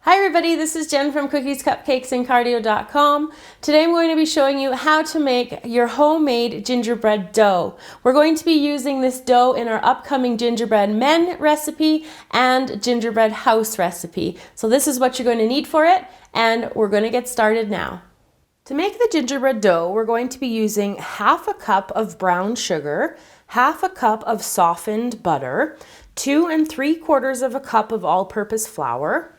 Hi everybody, this is Jen from Cookies, Cupcakes, and Cardio.com. Today I'm going to be showing you how to make your homemade gingerbread dough. We're going to be using this dough in our upcoming gingerbread men recipe and gingerbread house recipe. So this is what you're going to need for it, and we're going to get started now. To make the gingerbread dough, we're going to be using half a cup of brown sugar, half a cup of softened butter, 2 3/4 of a cup of all-purpose flour,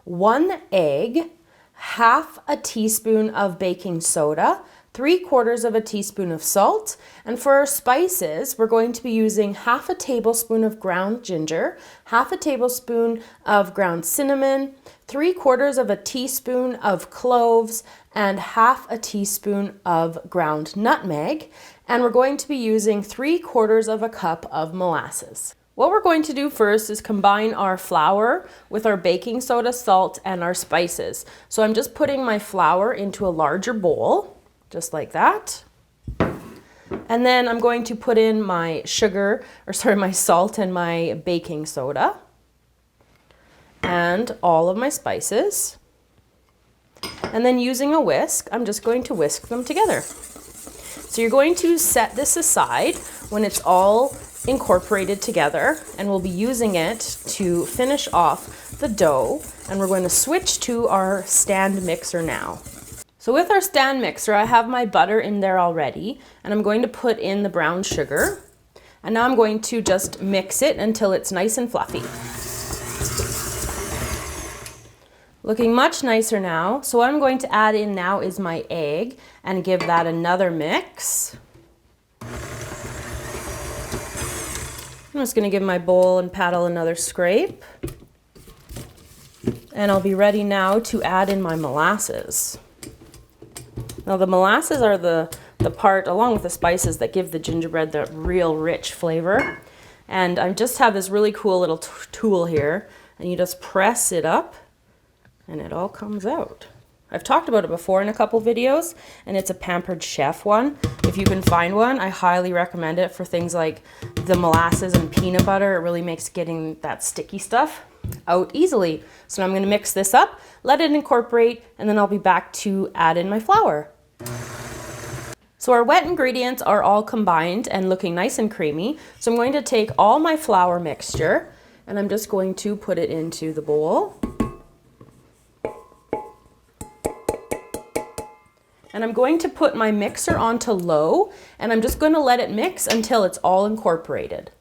1 egg, half a teaspoon of baking soda, 3/4 of a teaspoon of salt, and for our spices, we're going to be using half a tablespoon of ground ginger, half a tablespoon of ground cinnamon, 3/4 of a teaspoon of cloves, and half a teaspoon of ground nutmeg, and we're going to be using 3/4 of a cup of molasses. What we're going to do first is combine our flour with our baking soda, salt, and our spices. So I'm just putting my flour into a larger bowl, just like that. And then I'm going to put in my my salt and my baking soda and all of my spices. And then using a whisk, I'm just going to whisk them together. So you're going to set this aside when it's all incorporated together, and we'll be using it to finish off the dough, and we're going to switch to our stand mixer now. So with our stand mixer, I have my butter in there already, and I'm going to put in the brown sugar, and now I'm going to just mix it until it's nice and fluffy. Looking much nicer now. So what I'm going to add in now is my egg and give that another mix. I'm just going to give my bowl and paddle another scrape. And I'll be ready now to add in my molasses. Now the molasses are the part, along with the spices, that give the gingerbread the real rich flavor. And I just have this really cool little tool here, and you just press it up and it all comes out. I've talked about it before in a couple videos, and it's a Pampered Chef one. If you can find one, I highly recommend it for things like the molasses and peanut butter. It really makes getting that sticky stuff out easily. So now I'm going to mix this up, let it incorporate, and then I'll be back to add in my flour. So our wet ingredients are all combined and looking nice and creamy. So I'm going to take all my flour mixture, and I'm just going to put it into the bowl. And I'm going to put my mixer onto low, and I'm just going to let it mix until it's all incorporated.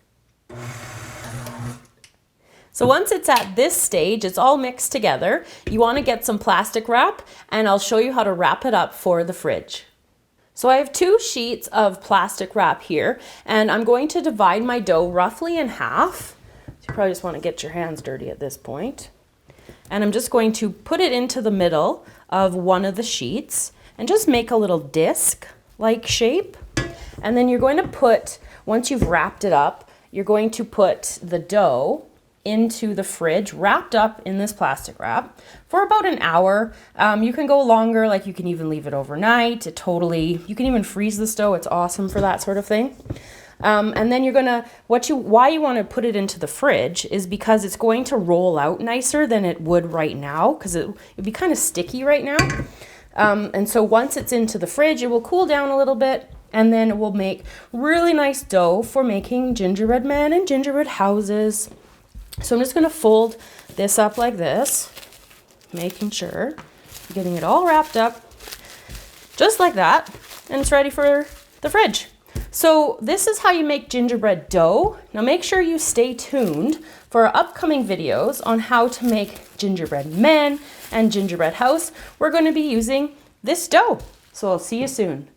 So once it's at this stage, it's all mixed together, you want to get some plastic wrap, and I'll show you how to wrap it up for the fridge. So I have 2 sheets of plastic wrap here, and I'm going to divide my dough roughly in half. So you probably just want to get your hands dirty at this point. And I'm just going to put it into the middle of one of the sheets, and just make a little disc-like shape. And then you're going to put, once you've wrapped it up, you're going to put the dough into the fridge, wrapped up in this plastic wrap, for about an hour. You can go longer, like you can even leave it overnight. You can even freeze this dough. It's awesome for that sort of thing. And then you're gonna, why you want to put it into the fridge is because it's going to roll out nicer than it would right now, because it'd be kind of sticky right now. And so once it's into the fridge, it will cool down a little bit, and then it will make really nice dough for making gingerbread men and gingerbread houses. So I'm just going to fold this up like this, making sure I'm getting it all wrapped up, just like that, and it's ready for the fridge. So this is how you make gingerbread dough. Now make sure you stay tuned for our upcoming videos on how to make gingerbread men and gingerbread house. We're going to be using this dough. So I'll see you soon.